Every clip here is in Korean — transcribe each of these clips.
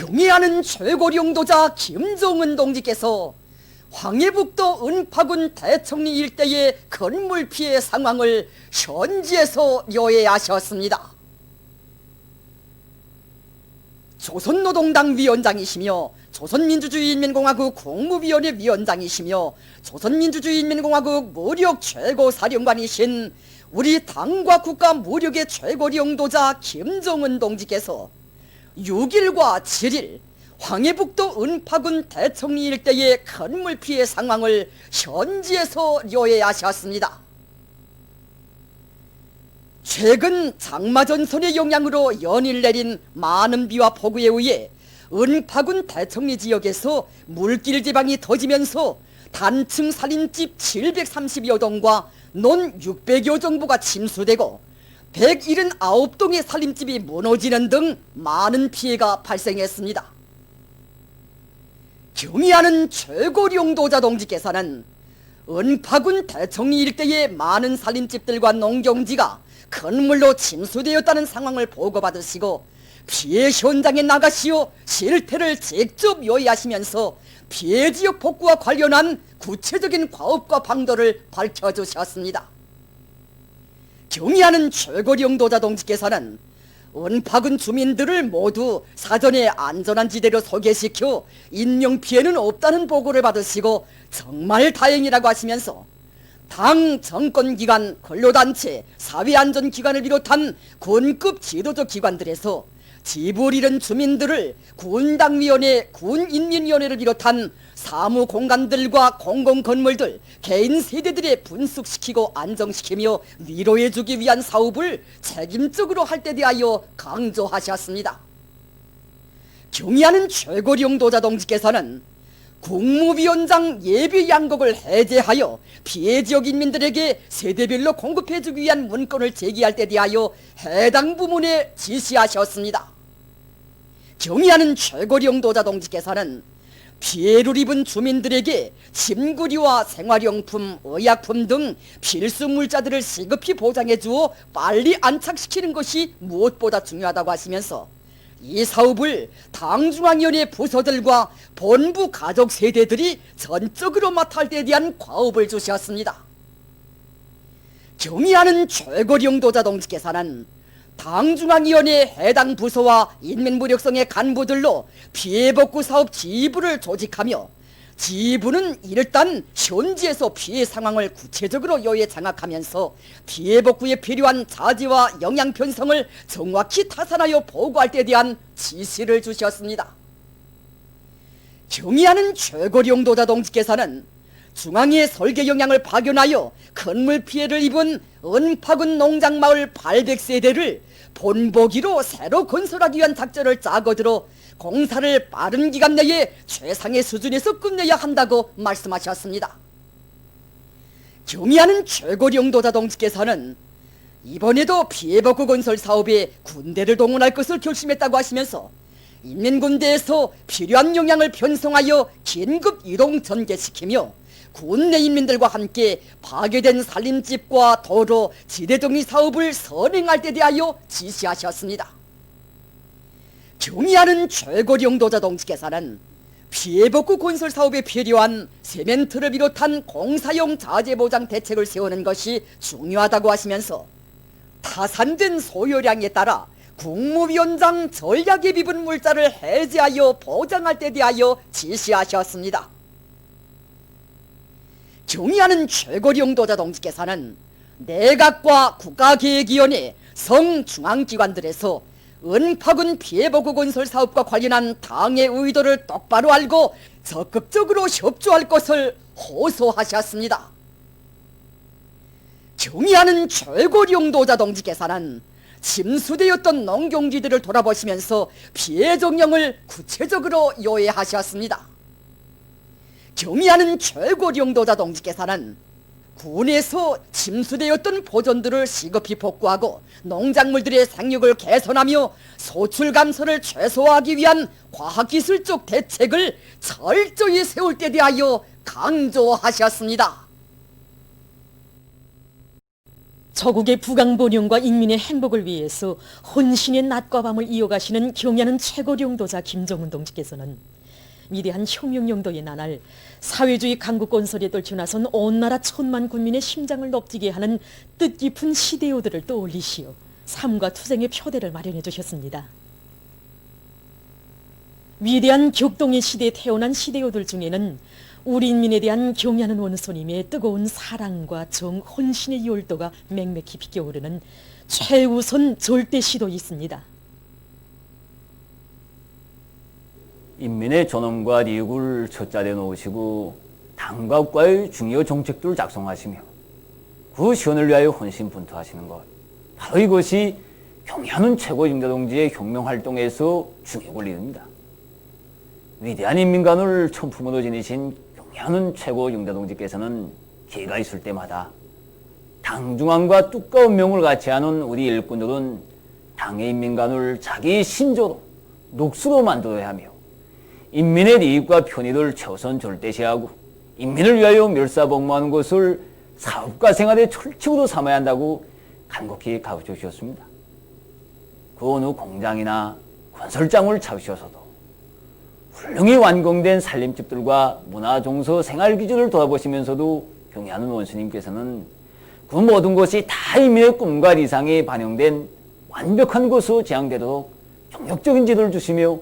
경애하는 최고 영도자 김정은 동지께서 황해북도 은파군 대청리 일대의 건물 피해 상황을 현지에서 요해하셨습니다. 조선노동당 위원장이시며 조선민주주의인민공화국 국무위원회 위원장이시며 조선민주주의인민공화국 무력 최고사령관이신 우리 당과 국가 무력의 최고 영도자 김정은 동지께서 6일과 7일 황해북도 은파군 대청리 일대의 건물 피해 상황을 현지에서 요해하셨습니다. 최근 장마전선의 영향으로 연일 내린 많은 비와 폭우에 의해 은파군 대청리 지역에서 물길 지방이 터지면서 단층 살림집 730여 동과 논 600여 정부가 침수되고 179동의 살림집이 무너지는 등 많은 피해가 발생했습니다. 경의하는 최고 영도자 동지께서는 은파군 대청리 일대의 많은 살림집들과 농경지가 건물로 침수되었다는 상황을 보고받으시고 피해 현장에 나가시어 실태를 직접 요해하시면서 피해 지역 복구와 관련한 구체적인 과업과 방도를 밝혀주셨습니다. 경의하는 최고 영도자 동지께서는 은파군 주민들을 모두 사전에 안전한 지대로 소개시켜 인명피해는 없다는 보고를 받으시고 정말 다행이라고 하시면서 당 정권기관, 근로단체, 사회안전기관을 비롯한 군급 지도적 기관들에서 집을 잃은 주민들을 군당위원회, 군인민위원회를 비롯한 사무공간들과 공공건물들, 개인 세대들에 분숙시키고 안정시키며 위로해주기 위한 사업을 책임적으로 할 때 대하여 강조하셨습니다. 경의하는 최고 영도자 동지께서는 국무위원장 예비 양곡을 해제하여 피해 지역 인민들에게 세대별로 공급해주기 위한 문건을 제기할 때 대하여 해당 부문에 지시하셨습니다. 경의하는 최고 영도자 동지께서는 피해를 입은 주민들에게 침구류와 생활용품, 의약품 등 필수 물자들을 시급히 보장해 주어 빨리 안착시키는 것이 무엇보다 중요하다고 하시면서 이 사업을 당중앙위원회 부서들과 본부 가족 세대들이 전적으로 맡을 때에 대한 과업을 주셨습니다. 경의하는 최고 영도자 동지께서는 당중앙위원회 해당 부서와 인민무력성의 간부들로 피해복구 사업 지부를 조직하며 지부는 일단 현지에서 피해 상황을 구체적으로 요해 장악하면서 피해 복구에 필요한 자재와 영양 편성을 정확히 타산하여 보고할 때에 대한 지시를 주셨습니다. 경의하는 최고 영도자 동지께서는 중앙의 설계 영향을 박연하여 건물 피해를 입은 은파군 농장마을 800세대를 본보기로 새로 건설하기 위한 작전을 짜고들어 공사를 빠른 기간 내에 최상의 수준에서 끝내야 한다고 말씀하셨습니다. 경의하는 최고 영도자 동지께서는 이번에도 피해복구 건설 사업에 군대를 동원할 것을 결심했다고 하시면서 인민군대에서 필요한 역량을 편성하여 긴급 이동 전개시키며 군 내 인민들과 함께 파괴된 살림집과 도로, 지대 정리 사업을 선행할 때 대하여 지시하셨습니다. 경의하는 최고 영도자 동지께서는 피해복구 건설 사업에 필요한 세멘트를 비롯한 공사용 자재 보장 대책을 세우는 것이 중요하다고 하시면서 타산된 소요량에 따라 국무위원장 전략에 비분 물자를 해제하여 보장할 때 대하여 지시하셨습니다. 경의하는 최고 영도자 동지께서는 내각과 국가계획위원회, 성중앙기관들에서 은파군 피해복구 건설 사업과 관련한 당의 의도를 똑바로 알고 적극적으로 협조할 것을 호소하셨습니다. 경의하는 최고 영도자 동지께서는 침수되었던 농경지들을 돌아보시면서 피해 정령을 구체적으로 요해하셨습니다. 경의하는 최고 영도자 동지께서는 군에서 침수되었던 보존들을 시급히 복구하고 농작물들의 생육을 개선하며 소출 감소를 최소화하기 위한 과학기술적 대책을 철저히 세울 때 대하여 강조하셨습니다. 저국의 부강본영과 인민의 행복을 위해서 혼신의 낮과 밤을 이어가시는 경야는 최고령도자 김정은 동지께서는 위대한 혁명령도의 나날 사회주의 강국 건설에 떨쳐나선 온 나라 천만 군민의 심장을 넙뛰게 하는 뜻깊은 시대요들을 떠올리시어 삶과 투쟁의 표대를 마련해 주셨습니다. 위대한 격동의 시대에 태어난 시대요들 중에는 우리 인민에 대한 경애하는 원소님의 뜨거운 사랑과 정, 혼신의 열도가 맹맥히 피겨오르는 최우선 절대시도 있습니다. 인민의 존엄과 이익을 첫자리에 놓으시고 당과 국가의 중요 정책들을 작성하시며 그 시원을 위하여 혼신분투하시는 것, 바로 이것이 경애하는 최고 영자동지의 혁명활동에서 중요를 이룹니다. 위대한 인민관을 천품으로 지니신 경애하는 최고 영자동지께서는 기회가 있을 때마다 당중앙과 두꺼운 명을 같이 하는 우리 일꾼들은 당의 인민관을 자기 신조로 녹수로 만들어야 하며 인민의 이익과 편의를 최우선 절대시하고 인민을 위하여 멸사복무하는 것을 사업과 생활의 철칙으로 삼아야 한다고 간곡히 가르쳐 주셨습니다. 그 어느 공장이나 건설장을 찾으셔서도 훌륭히 완공된 살림집들과 문화종서 생활기준을 돌아보시면서도 경애하는 원수님께서는 그 모든 것이 다 인민의 꿈과理想에 반영된 완벽한 것으로 지향되도록 종역적인 지도를 주시며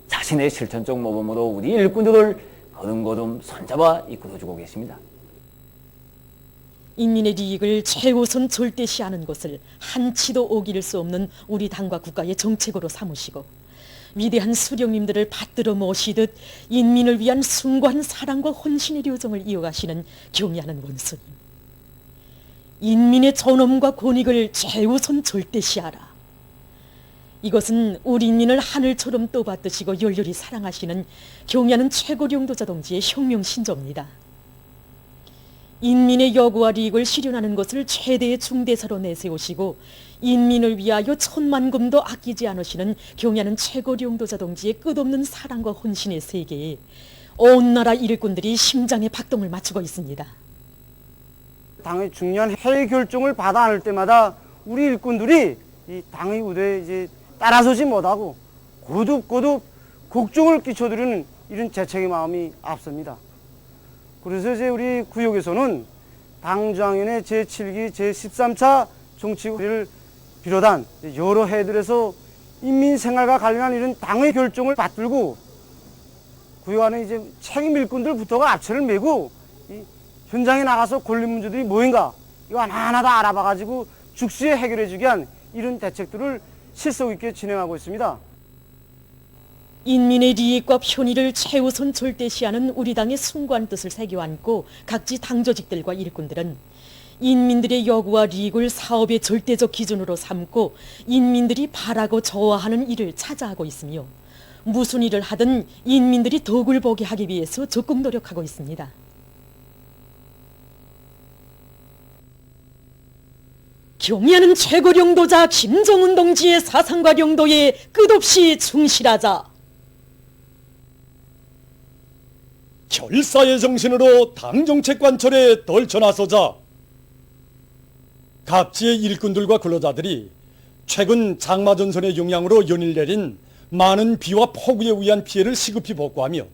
자신의 실천적 모범으로 우리 일꾼들을 걸음걸음 손잡아 이끌어주고 계십니다. 인민의 이익을 최우선 절대시하는 것을 한치도 어길 수 없는 우리 당과 국가의 정책으로 삼으시고 위대한 수령님들을 받들어 모시듯 인민을 위한 숭고한 사랑과 혼신의 요정을 이어가시는 경애하는 원수님. 인민의 존엄과 권익을 최우선 절대시하라. 이것은 우리 인민을 하늘처럼 떠받드시고 열렬히 사랑하시는 경애하는 최고령도자 동지의 혁명 신조입니다. 인민의 여구와 이익을 실현하는 것을 최대의 중대사로 내세우시고 인민을 위하여 천만금도 아끼지 않으시는 경애하는 최고령도자 동지의 끝없는 사랑과 혼신의 세계에 온 나라 일꾼들이 심장에 박동을 맞추고 있습니다. 당의 중요한 해외 결정을 받아 안을 때마다 우리 일꾼들이 이 당의 우대에 이제 따라서지 못하고 거듭거듭 걱정을 끼쳐드리는 이런 재책의 마음이 앞섭니다. 그래서 이제 우리 구역에서는 당장인의 제7기 제13차 정치회를 비롯한 여러 해들에서 인민생활과 관련한 이런 당의 결정을 받들고 구역 안에 이제 책임 일꾼들부터가 앞체를 메고 이 현장에 나가서 권리 문제들이 뭐인가 이거 하나하나 다 알아봐가지고 즉시에 해결해주게 한 이런 대책들을 실속 있게 진행하고 있습니다. 인민의 이익과 편의를 최우선 절대시하는 우리 당의 숭고한 뜻을 새겨안고 각지 당조직들과 일꾼들은 인민들의 여구와 이익을 사업의 절대적 기준으로 삼고 인민들이 바라고 좋아하는 일을 찾아하고 있으며 무슨 일을 하든 인민들이 덕을 보게 하기 위해서 적극 노력하고 있습니다. 경애하는 최고령도자 김정은 동지의 사상과 용도에 끝없이 충실하자. 결사의 정신으로 당정책 관철에 떨쳐나서자. 각지의 일꾼들과 근로자들이 최근 장마전선의 영향으로 연일 내린 많은 비와 폭우에 의한 피해를 시급히 복구하며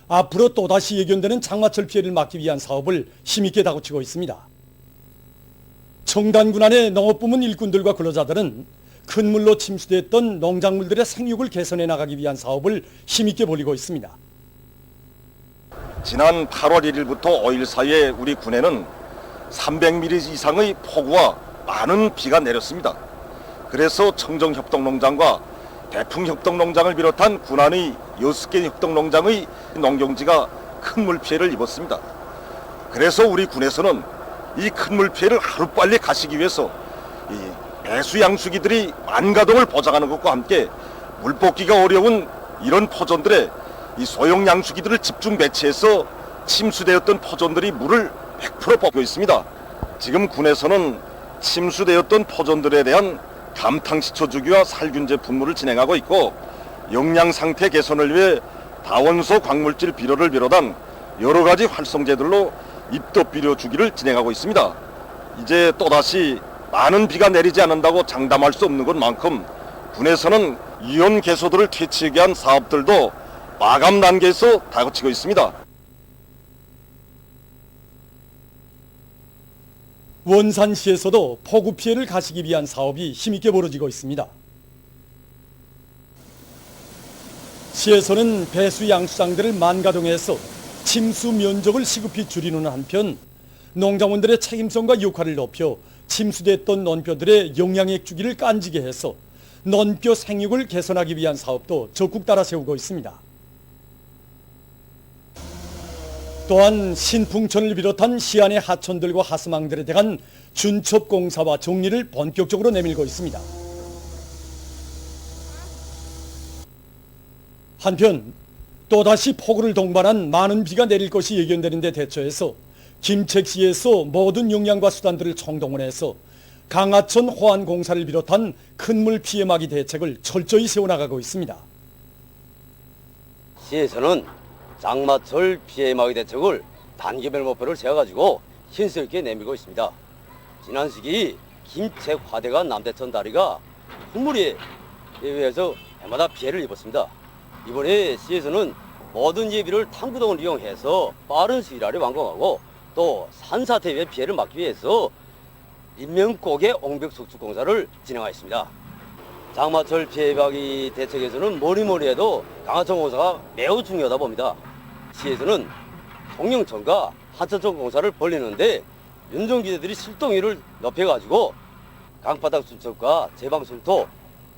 앞으로 또다시 예견되는 장마철 피해를 막기 위한 사업을 힘있게 다구치고 있습니다. 청단군 안의 농업부문 일꾼들과 근로자들은 큰 물로 침수됐던 농작물들의 생육을 개선해 나가기 위한 사업을 힘있게 벌이고 있습니다. 지난 8월 1일부터 5일 사이에 우리 군에는 300mm 이상의 폭우와 많은 비가 내렸습니다. 그래서 청정협동농장과 대풍협동농장을 비롯한 군안의 6개 협동농장의 농경지가 큰 물피해를 입었습니다. 그래서 우리 군에서는 이 큰 물피해를 하루빨리 가시기 위해서 이 배수 양수기들이 만가동을 보장하는 것과 함께 물 뽑기가 어려운 이런 포존들의 이 소형 양수기들을 집중 배치해서 침수되었던 포존들이 물을 100% 뽑고 있습니다. 지금 군에서는 침수되었던 포존들에 대한 감탕시초 주기와 살균제 분무를 진행하고 있고 영양 상태 개선을 위해 다원소 광물질 비료를 비롯한 여러 가지 활성제들로 입도 비료 주기를 진행하고 있습니다. 이제 또다시 많은 비가 내리지 않는다고 장담할 수 없는 것만큼 군에서는 이온 개소들을 퇴치하기 위한 사업들도 마감 단계에서 다그치고 있습니다. 원산시에서도 폭우 피해를 가시기 위한 사업이 힘있게 벌어지고 있습니다. 시에서는 배수 양수장들을 만가동해서 침수 면적을 시급히 줄이는 한편 농장원들의 책임성과 역할을 높여 침수됐던 논뼈들의 영양액 주기를 깐지게 해서 논뼈 생육을 개선하기 위한 사업도 적극 따라 세우고 있습니다. 또한 신풍천을 비롯한 시안의 하천들과 하수망들에 대한 준첩 공사와 정리를 본격적으로 내밀고 있습니다. 한편 또다시 폭우를 동반한 많은 비가 내릴 것이 예견되는 데 대처해서 김책시에서 모든 역량과 수단들을 총동원해서 강하천 호안 공사를 비롯한 큰 물 피해 막이 대책을 철저히 세워나가고 있습니다. 시에서는 장마철 피해 막이 대책을 단계별 목표를 세워가지고 힘써 있게 내밀고 있습니다. 지난 시기 김책 화대가 남대천 다리가 흙물에 의해서 해마다 피해를 입었습니다. 이번에 시에서는 모든 예비를 탕구동을 이용해서 빠른 시일 안에 완공하고 또 산사태의 피해를 막기 위해서 인명고개 옹벽 석축 공사를 진행하였습니다. 장마철 피해 막이 대책에서는 뭐니 해도 강하천 공사가 매우 중요하다 봅니다. 시에서는 송영천과 하천천 공사를 벌리는데 윤종기대들이 실동률을 높여가지고 강바닥 순척과 제방순토,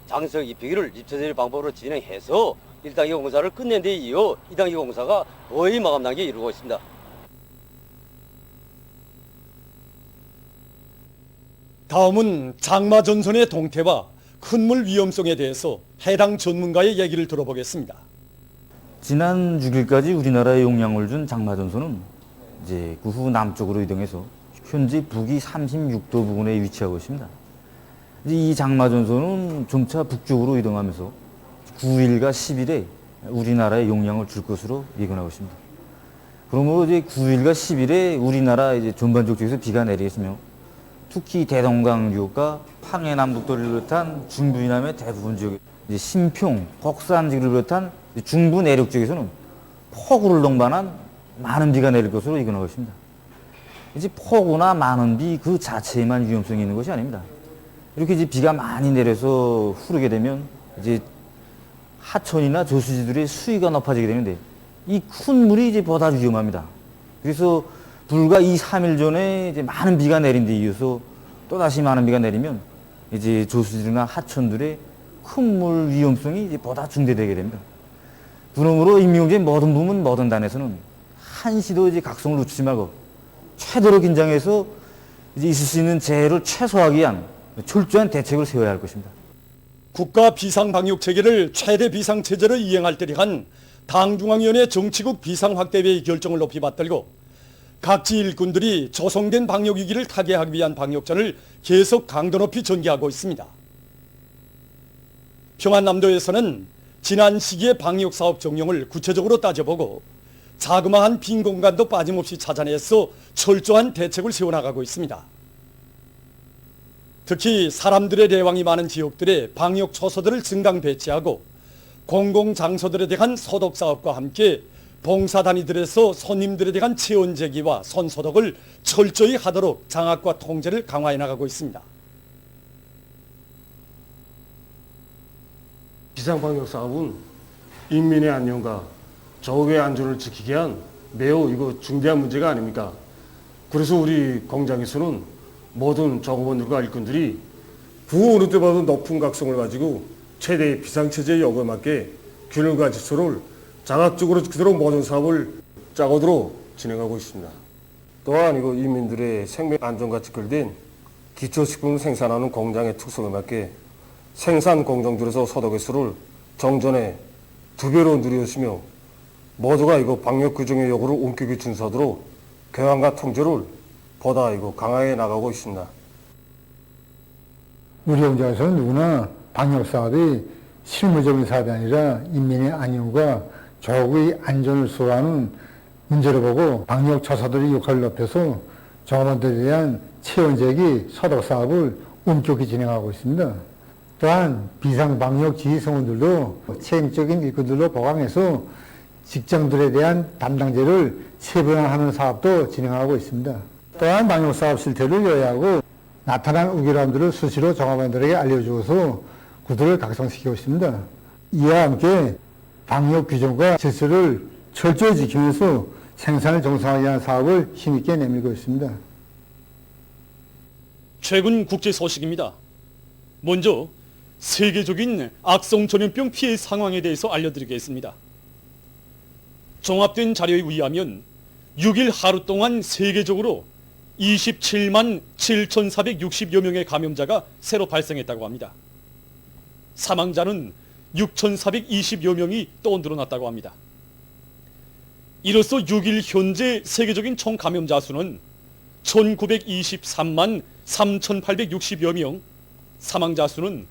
장석 입히기를 입체적인 방법으로 진행해서 1단계 공사를 끝낸 데 이어 2단계 공사가 거의 마감 단계에 이르고 있습니다. 다음은 장마 전선의 동태와 큰 물 위험성에 대해서 해당 전문가의 얘기를 들어보겠습니다. 지난 6일까지 우리나라에 영향을 준 장마전선은 이제 그 후 남쪽으로 이동해서 현재 북위 36도 부근에 위치하고 있습니다. 이제 이 장마전선은 점차 북쪽으로 이동하면서 9일과 10일에 우리나라에 영향을 줄 것으로 예견하고 있습니다. 그러므로 이제 9일과 10일에 우리나라 이제 전반적 쪽에서 비가 내리겠으며 특히 대동강 지역과 황해남북도를 비롯한 중부 이남의 대부분 지역, 이제 신평, 복산지를 비롯한 중부 내륙 지역에서는 폭우를 동반한 많은 비가 내릴 것으로 예견하고 있습니다. 이제 폭우나 많은 비 그 자체에만 위험성이 있는 것이 아닙니다. 이렇게 이제 비가 많이 내려서 흐르게 되면 이제 하천이나 저수지들의 수위가 높아지게 되는데 이 큰 물이 이제 보다 위험합니다. 그래서 불과 2, 3일 전에 이제 많은 비가 내린 데 이어서 또 다시 많은 비가 내리면 이제 저수지나 하천들의 큰 물 위험성이 이제 보다 중대되게 됩니다. 그러므로 인민경제 모든 부문 모든 단에서는 한시도 이제 각성을 놓치지 말고 최대로 긴장해서 이제 있을 수 있는 재해를 최소화하기 위한 철저한 대책을 세워야 할 것입니다. 국가 비상방역체계를 최대 비상체제로 이행할 때를 한 당중앙위원회 정치국 비상확대회의 결정을 높이 받들고 각지 일꾼들이 조성된 방역위기를 타개하기 위한 방역전을 계속 강도 높이 전개하고 있습니다. 평안남도에서는 지난 시기의 방역사업 정령을 구체적으로 따져보고 자그마한 빈 공간도 빠짐없이 찾아내서 철저한 대책을 세워나가고 있습니다. 특히 사람들의 내왕이 많은 지역들의 방역 초소들을 증강 배치하고 공공장소들에 대한 소독사업과 함께 봉사단위들에서 손님들에 대한 체온 제기와 손소독을 철저히 하도록 장악과 통제를 강화해 나가고 있습니다. 비상방역사업은 인민의 안녕과 저국의 안전을 지키기 위한 매우 중대한 문제가 아닙니까? 그래서 우리 공장에서는 모든 조업원들과 일꾼들이 그 어느 때보다 높은 각성을 가지고 최대의 비상체제의 요구에 맞게 균형과 질서를 자각적으로 지키도록 모든 사업을 짜고도록 진행하고 있습니다. 또한 인민들의 생명 안전과 직결된 기초식품을 생산하는 공장의 특성에 맞게 생산 공정들에서 소독 횟수를 정전에 2배로 늘렸으며 모두가 방역 규정의 요구를 엄격히 준수하도록 교환과 통제를 보다 강하게 나가고 있습니다. 우리 공장에서는 누구나 방역 사업이 실무적인 사업이 아니라 인민의 안녕과 조국의 안전을 수호하는 문제로 보고 방역 처사들의 역할을 높여서 종업원들에 대한 체온제기 소독 사업을 엄격히 진행하고 있습니다. 또한 비상방역 지휘성원들도 책임적인 일꾼들로 보강해서 직장들에 대한 담당제를 체분화하는 사업도 진행하고 있습니다. 또한 방역사업 실태를 요약하고 나타난 우결함들을 수시로 종업원들에게 알려주어서 구도를 각성시키고 있습니다. 이와 함께 방역 규정과 질서를 철저히 지키면서 생산을 정상화하기 위한 사업을 힘있게 내밀고 있습니다. 최근 국제 소식입니다. 먼저 세계적인 악성 전염병 피해 상황에 대해서 알려드리겠습니다. 종합된 자료에 의하면 6일 하루 동안 세계적으로 27만 7,460여 명의 감염자가 새로 발생했다고 합니다. 사망자는 6,420여 명이 또 늘어났다고 합니다. 이로써 6일 현재 세계적인 총 감염자 수는 1,923만 3,860여 명, 사망자 수는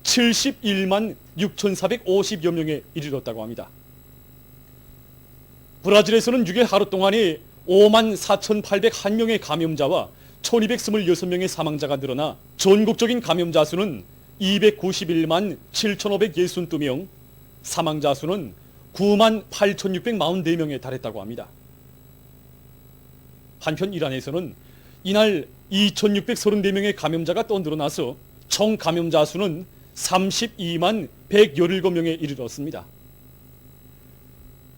71만 6,450여 명에 이르렀다고 합니다. 브라질에서는 6일 하루 동안에 5만 4,801명의 감염자와 1,226명의 사망자가 늘어나 전국적인 감염자 수는 291만 7,562명, 사망자 수는 9만 8,644명에 달했다고 합니다. 한편 이란에서는 이날 2,634명의 감염자가 또 늘어나서 총 감염자 수는 32만 117명에 이르렀습니다.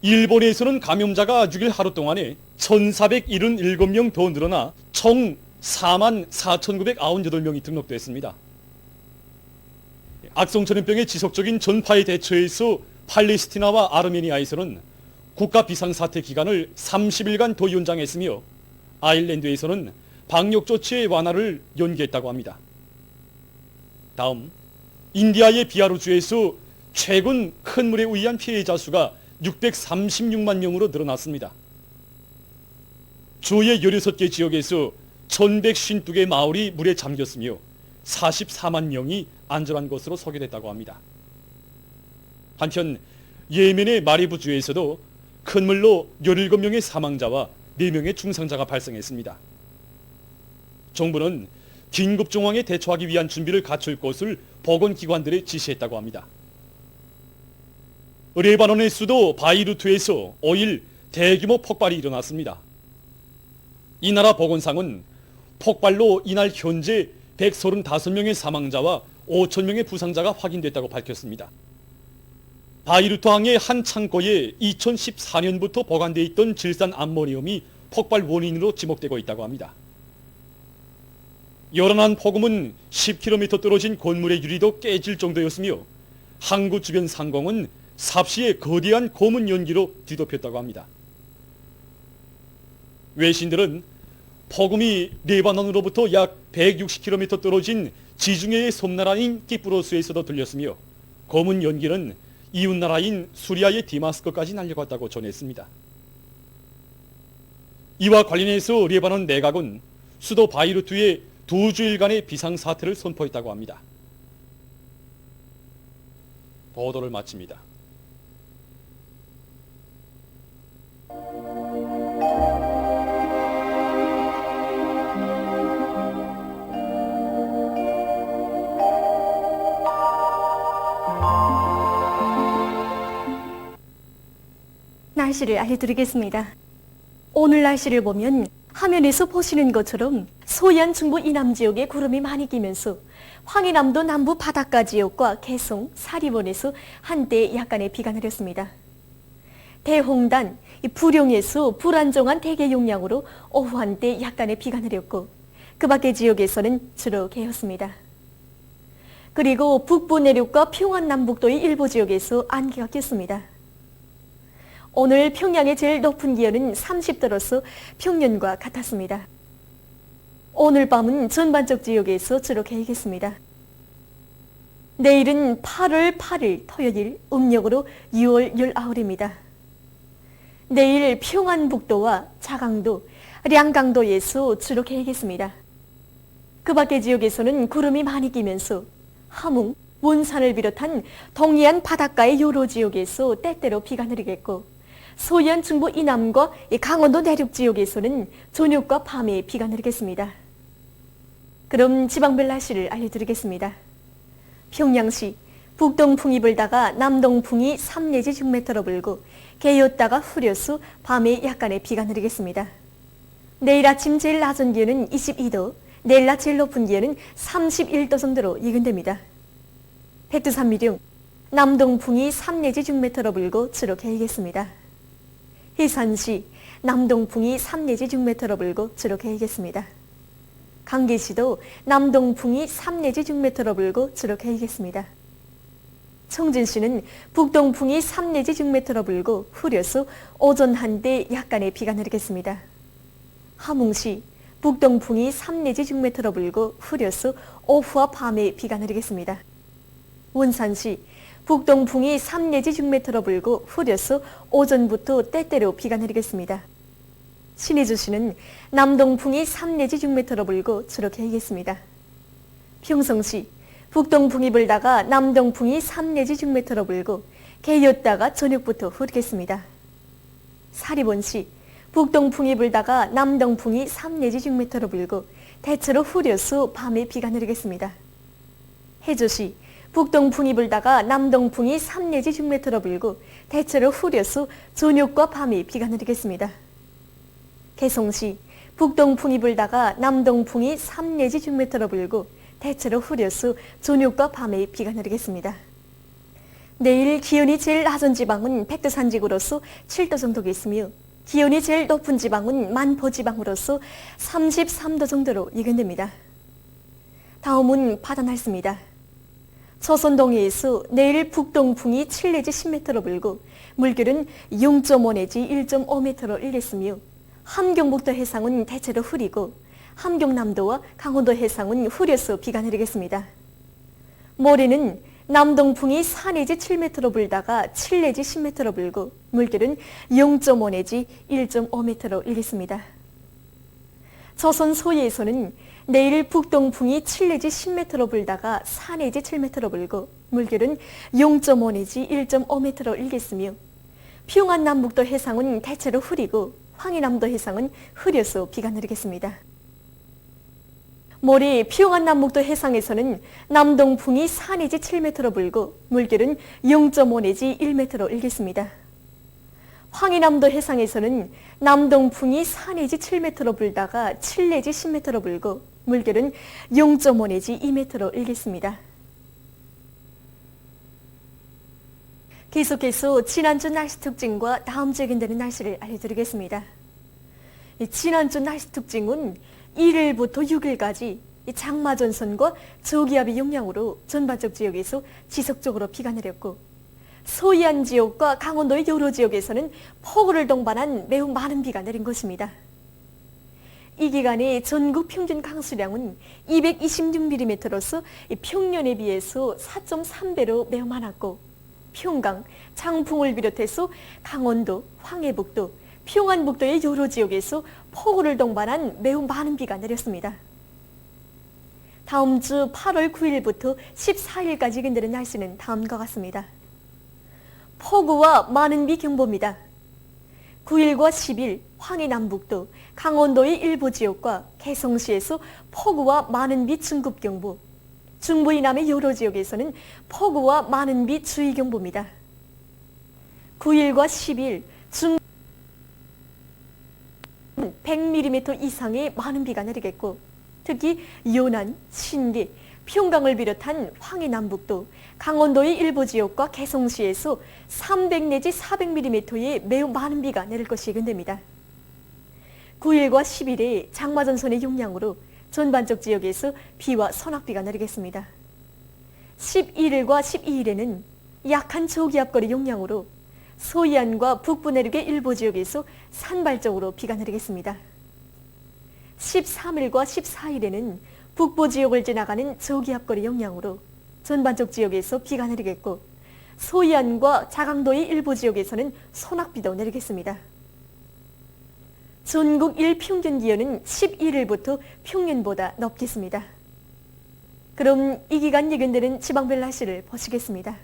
일본에서는 감염자가 6일 하루 동안에 1,477명 더 늘어나 총 4만 4,998명이 등록됐습니다. 악성 전염병의 지속적인 전파에 대처해서 팔레스티나와 아르메니아에서는 국가 비상사태 기간을 30일간 더 연장했으며 아일랜드에서는 방역 조치의 완화를 연기했다고 합니다. 다음, 인디아의 비하루주에서 최근 큰 물에 의한 피해자 수가 636만 명으로 늘어났습니다. 주의 16개 지역에서 1,152개 마을이 물에 잠겼으며 44만 명이 안전한 것으로 소개됐다고 합니다. 한편 예멘의 마리부주에서도 큰 물로 17명의 사망자와 4명의 중상자가 발생했습니다. 정부는 긴급 정황에 대처하기 위한 준비를 갖출 것을 보건기관들에 지시했다고 합니다. 레바논의 수도 바이루트에서 5일 대규모 폭발이 일어났습니다. 이 나라 보건상은 폭발로 이날 현재 135명의 사망자와 5,000명의 부상자가 확인됐다고 밝혔습니다. 바이루트항의 한 창고에 2014년부터 보관되어 있던 질산 암모니움이 폭발 원인으로 지목되고 있다고 합니다. 요란한 폭음은 10km 떨어진 건물의 유리도 깨질 정도였으며 항구 주변 상공은 삽시에 거대한 고문 연기로 뒤덮였다고 합니다. 외신들은 폭음이 레바논으로부터 약 160km 떨어진 지중해의 섬나라인 키프로스에서도 들렸으며 고문 연기는 이웃나라인 수리아의 디마스커까지 날려갔다고 전했습니다. 이와 관련해서 레바논 내각은 수도 바이루트에 2주일간의 비상사태를 선포했다고 합니다. 보도를 마칩니다. 날씨를 알려드리겠습니다. 오늘 날씨를 보면 화면에서 보시는 것처럼 소해안 중부 이남 지역에 구름이 많이 끼면서 황해남도 남부 바닷가 지역과 개성, 사리원에서 한때 약간의 비가 내렸습니다. 대홍단, 부령에서 불안정한 대기 용량으로 오후 한때 약간의 비가 내렸고 그 밖의 지역에서는 주로 개였습니다. 그리고 북부 내륙과 평안 남북도의 일부 지역에서 안개가 꼈습니다. 오늘 평양의 제일 높은 기온은 30도로서 평년과 같았습니다. 오늘 밤은 전반적 지역에서 주로 개겠습니다. 내일은 8월 8일 토요일 음력으로 6월 19일입니다. 내일 평안북도와 자강도, 량강도에서 주로 개겠습니다. 그 밖의 지역에서는 구름이 많이 끼면서 함흥, 원산을 비롯한 동해안 바닷가의 여러 지역에서 때때로 비가 내리겠고 소연 중부 이남과 강원도 내륙 지역에서는 저녁과 밤에 비가 내리겠습니다. 그럼 지방별 날씨를 알려드리겠습니다. 평양시 북동풍이 불다가 남동풍이 3 내지 6m로 불고 개였다가 흐려서 밤에 약간의 비가 내리겠습니다. 내일 아침 제일 낮은 기온은 22도, 내일 낮 제일 높은 기온은 31도 정도로 예견됩니다. 백두산미령 남동풍이 3 내지 6m로 불고 주로 개이겠습니다. 해산시 남동풍이 3 내지 6m로 불고 주로 개이겠습니다. 강계시도 남동풍이 3 내지 6m로 불고 주로 개이겠습니다. 청진시는 북동풍이 3 내지 6m로 불고 흐려서 오전 한때 약간의 비가 내리겠습니다. 함흥시 북동풍이 3 내지 6m로 불고 흐려서 오후와 밤에 비가 내리겠습니다. 원산시 북동풍이 3 내지 6m로 불고 흐려서 오전부터 때때로 비가 내리겠습니다. 신의주시는 남동풍이 3 내지 6m로 불고 주로 개이겠습니다. 평성시 북동풍이 불다가 남동풍이 3 내지 6m로 불고 개였다가 저녁부터 흐르겠습니다. 사리본시 북동풍이 불다가 남동풍이 3 내지 6m로 불고 대체로 흐려서 밤에 비가 내리겠습니다. 해주시 북동풍이 불다가 남동풍이 3 내지 6m로 불고 대체로 흐려서 저녁과 밤에 비가 내리겠습니다. 개성시 북동풍이 불다가 남동풍이 3 내지 6m로 불고 대체로 흐려서 저녁과 밤에 비가 내리겠습니다. 내일 기온이 제일 낮은 지방은 백두산지구로서 7도 정도겠으며 기온이 제일 높은 지방은 만포지방으로서 33도 정도로 예견됩니다. 다음은 바다 날씨입니다. 조선동해에서 내일 북동풍이 7 내지 10m로 불고 물결은 0.5 내지 1.5m로 일겠으며 함경북도 해상은 대체로 흐리고 함경남도와 강원도 해상은 흐려서 비가 내리겠습니다. 모레는 남동풍이 4 내지 7m로 불다가 7 내지 10m로 불고 물결은 0.5 내지 1.5m로 일겠습니다. 조선 소해에서는 내일 북동풍이 7 내지 10m로 불다가 4 내지 7m로 불고 물결은 0.5 내지 1.5m로 일겠으며 평안남북도 해상은 대체로 흐리고 황해남도 해상은 흐려서 비가 내리겠습니다. 모레 평안남북도 해상에서는 남동풍이 4 내지 7m로 불고 물결은 0.5 내지 1m로 일겠습니다. 황해남도 해상에서는 남동풍이 4 내지 7m로 불다가 7 내지 10m로 불고 물결은 0.5 내지 2m로 일겠습니다. 계속해서 지난주 날씨 특징과 다음 주 예견되는 날씨를 알려드리겠습니다. 지난주 날씨 특징은 1일부터 6일까지 장마전선과 저기압의 영향으로 전반적 지역에서 지속적으로 비가 내렸고 서해안 지역과 강원도의 여러 지역에서는 폭우를 동반한 매우 많은 비가 내린 것입니다. 이 기간에 전국 평균 강수량은 226mm로서 평년에 비해서 4.3배로 매우 많았고 평강, 장풍을 비롯해서 강원도, 황해북도, 평안북도의 여러 지역에서 폭우를 동반한 매우 많은 비가 내렸습니다. 다음 주 8월 9일부터 14일까지 예견되는 날씨는 다음과 같습니다. 폭우와 많은 비 경보입니다. 9일과 10일 황해남북도, 강원도의 일부 지역과 개성시에서 폭우와 많은 비 중급경보, 중부 이남의 여러 지역에서는 폭우와 많은 비 주의경보입니다. 9일과 10일 중 100mm 이상의 많은 비가 내리겠고 특히 연안, 신계, 평강을 비롯한 황해남북도, 강원도의 일부 지역과 개성시에서 300 내지 400mm의 매우 많은 비가 내릴 것이 예견됩니다. 9일과 10일에 장마전선의 영향으로 전반적 지역에서 비와 소낙비가 내리겠습니다. 11일과 12일에는 약한 저기압거리 영향으로 서해안과 북부 내륙의 일부 지역에서 산발적으로 비가 내리겠습니다. 13일과 14일에는 북부 지역을 지나가는 저기압거리 영향으로 전반적 지역에서 비가 내리겠고 서해안과 자강도의 일부 지역에서는 소낙비도 내리겠습니다. 전국 일평균 기온은 11일부터 평년보다 높겠습니다. 그럼 이 기간 예견되는 지방별 날씨를 보시겠습니다.